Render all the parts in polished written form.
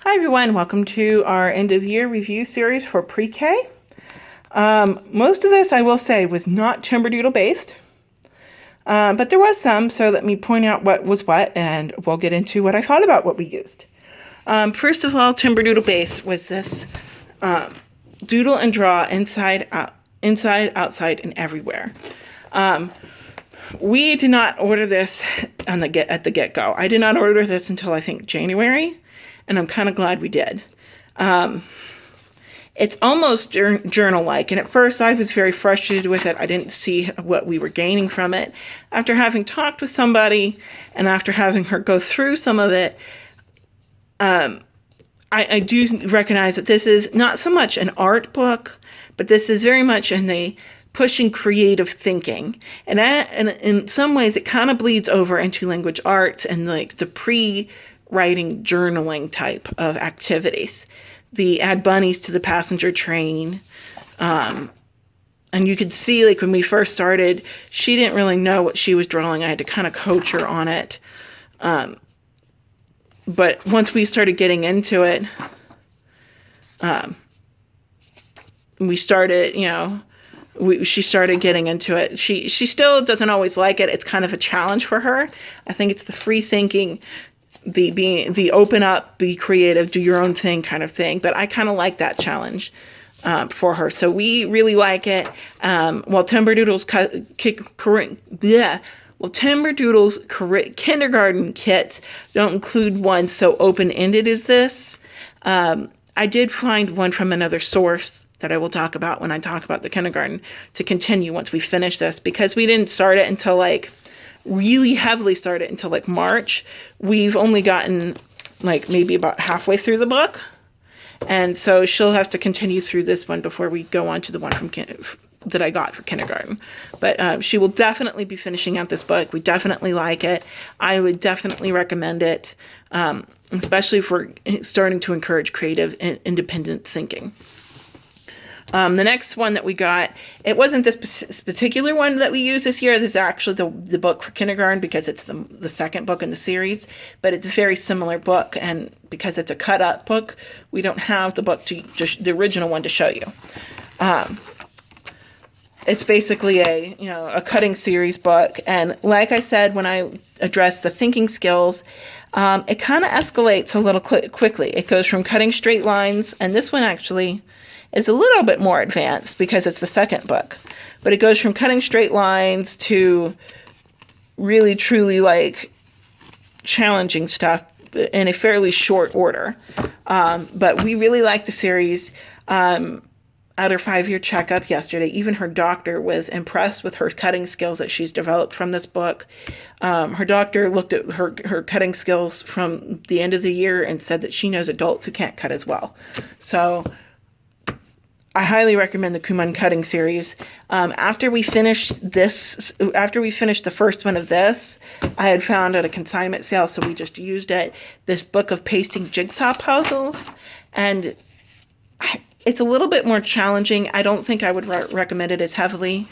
Hi everyone, welcome to our end of year review series for pre-K. Most of this, I will say, was not Timberdoodle based, but there was some, so let me point out what was what, and we'll get into what I thought about what we used. First of all, Timberdoodle based was this doodle and draw inside, outside, and everywhere. We did not order this at the get-go. I did not order this until I think January. And I'm kind of glad we did. It's almost journal-like. And at first I was very frustrated with it. I didn't see what we were gaining from it. After having talked with somebody and after having her go through some of it, I do recognize that this is not so much an art book, but this is very much in the pushing creative thinking. And in some ways it kind of bleeds over into language arts and like the writing journaling type of activities. The add bunnies to the passenger train. And you could see, like, when we first started, she didn't really know what she was drawing. I had to kind of coach her on it. But once we started getting into it, we started, she started getting into it. She still doesn't always like it. It's kind of a challenge for her. I think it's the free thinking, the open up, be creative, do your own thing kind of thing. But I kind of like that challenge for her. So we really like it. Timberdoodle's kindergarten kits don't include one so open-ended as this. I did find one from another source that I will talk about when I talk about the kindergarten to continue once we finish this, because we didn't start it until really heavily started until March. We've only gotten maybe about halfway through the book. And so she'll have to continue through this one before we go on to the one that I got for kindergarten. But she will definitely be finishing out this book. We definitely like it. I would definitely recommend it, especially for starting to encourage creative and independent thinking. The next one that we got, it wasn't this particular one that we used this year. This is actually the book for kindergarten because it's the second book in the series, but it's a very similar book. And because it's a cut up book, we don't have the book the original one to show you. It's basically a cutting series book. And like I said, when I addressed the thinking skills, it kind of escalates a little quickly. It goes from cutting straight lines, and this one actually is a little bit more advanced because it's the second book. But it goes from cutting straight lines to really, truly challenging stuff in a fairly short order. But we really like the series. At her 5-year checkup yesterday, even her doctor was impressed with her cutting skills that she's developed from this book. Her doctor looked at her cutting skills from the end of the year and said that she knows adults who can't cut as well. So I highly recommend the Kumon Cutting series. After we finished the first one of this, I had found at a consignment sale, so we just used it, this book of pasting jigsaw puzzles. And it's a little bit more challenging. I don't think I would recommend it as heavily.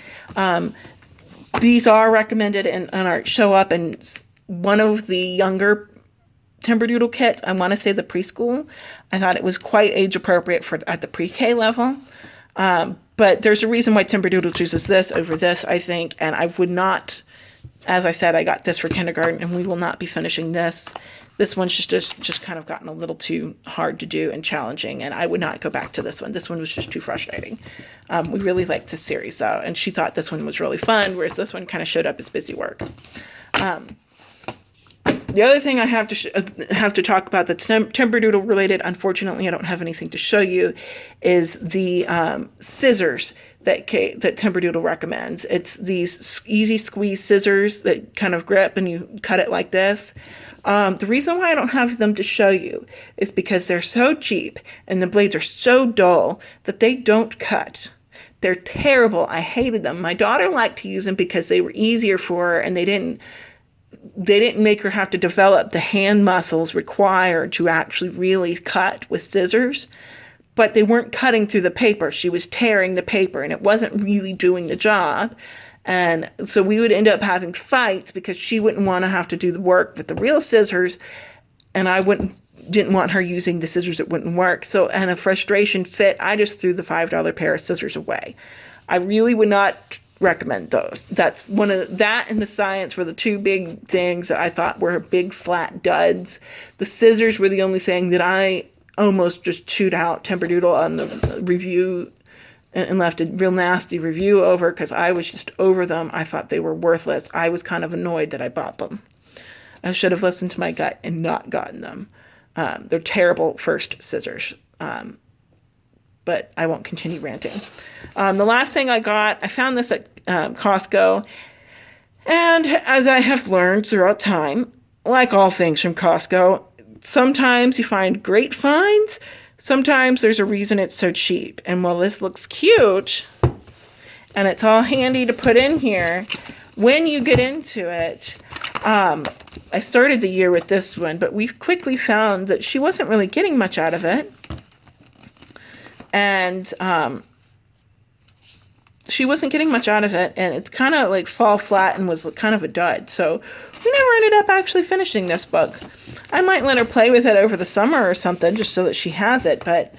These are recommended and show up in one of the younger Timberdoodle kits. I want to say the preschool. I thought it was quite age appropriate at the pre-K level. But there's a reason why Timberdoodle chooses this over this, I think. And I would not, as I said, I got this for kindergarten, and we will not be finishing this. This one's just kind of gotten a little too hard to do and challenging, and I would not go back to this one. This one was just too frustrating. We really liked this series, though, and she thought this one was really fun, whereas this one kind of showed up as busy work. The other thing I have to talk about that's Timberdoodle related, unfortunately I don't have anything to show you, is the scissors that Timberdoodle recommends. It's these easy squeeze scissors that kind of grip and you cut it like this. The reason why I don't have them to show you is because they're so cheap and the blades are so dull that they don't cut. They're terrible. I hated them. My daughter liked to use them because they were easier for her, and they didn't make her have to develop the hand muscles required to actually really cut with scissors. But they weren't cutting through the paper. She was tearing the paper, and it wasn't really doing the job. And so we would end up having fights because she wouldn't want to have to do the work with the real scissors, and I wouldn't didn't want her using the scissors that wouldn't work. So, and a frustration fit, I just threw the $5 pair of scissors away. I really would not recommend those. That's one of that and the science were the two big things that I thought were big flat duds. The scissors were the only thing that I almost just chewed out Timberdoodle on the review and left a real nasty review over because I was just over them. I thought they were worthless. I was kind of annoyed that I bought them. I should have listened to my gut and not gotten them. They're terrible first scissors. But I won't continue ranting. The last thing I got, I found this at Costco. And as I have learned throughout time, like all things from Costco, sometimes you find great finds. Sometimes there's a reason it's so cheap. And while this looks cute, and it's all handy to put in here, when you get into it, I started the year with this one, but we quickly found that she wasn't really getting much out of it. And she wasn't getting much out of it, and it's kind of like fall flat and was kind of a dud. So we never ended up actually finishing this book. I might let her play with it over the summer or something, just so that she has it. But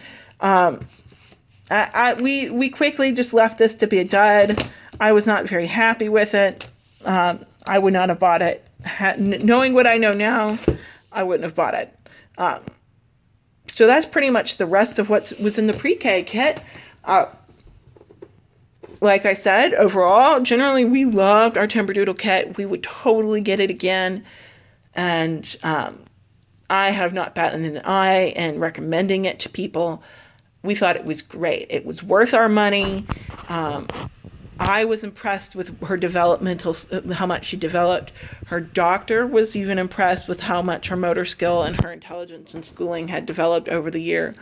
we quickly just left this to be a dud. I was not very happy with it. I would not have bought it. Knowing what I know now, I wouldn't have bought it. So that's pretty much the rest of what was in the pre-K kit. Like I said, overall, generally we loved our Timberdoodle kit. We would totally get it again. And I have not batted an eye in recommending it to people. We thought it was great. It was worth our money. I was impressed with her developmental, how much she developed. Her doctor was even impressed with how much her motor skill and her intelligence and schooling had developed over the year.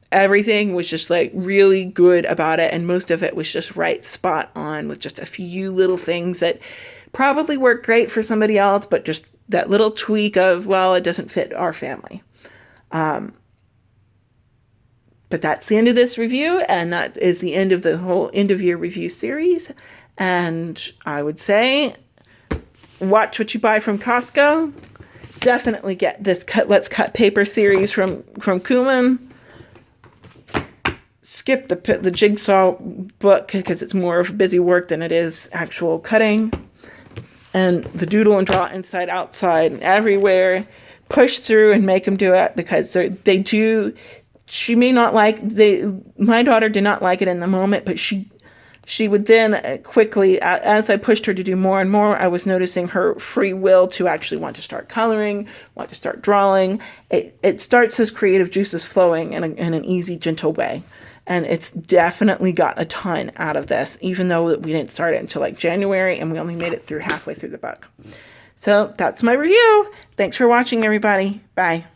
Everything was just like really good about it, and most of it was just right spot on with just a few little things that probably work great for somebody else, but just that little tweak of, well, it doesn't fit our family. But that's the end of this review, and that is the end of the whole end of year review series. And I would say, watch what you buy from Costco. Definitely get this Let's Cut Paper series from Kumon. Skip the jigsaw book because it's more of busy work than it is actual cutting. And the doodle and draw inside, outside, and everywhere. Push through and make them do it because they do. She may not like my daughter did not like it in the moment, but she would then quickly, as I pushed her to do more and more, I was noticing her free will to actually want to start coloring, want to start drawing. It starts as creative juices flowing in an easy, gentle way. And it's definitely got a ton out of this, even though we didn't start it until like January and we only made it through halfway through the book. So that's my review. Thanks for watching, everybody. Bye.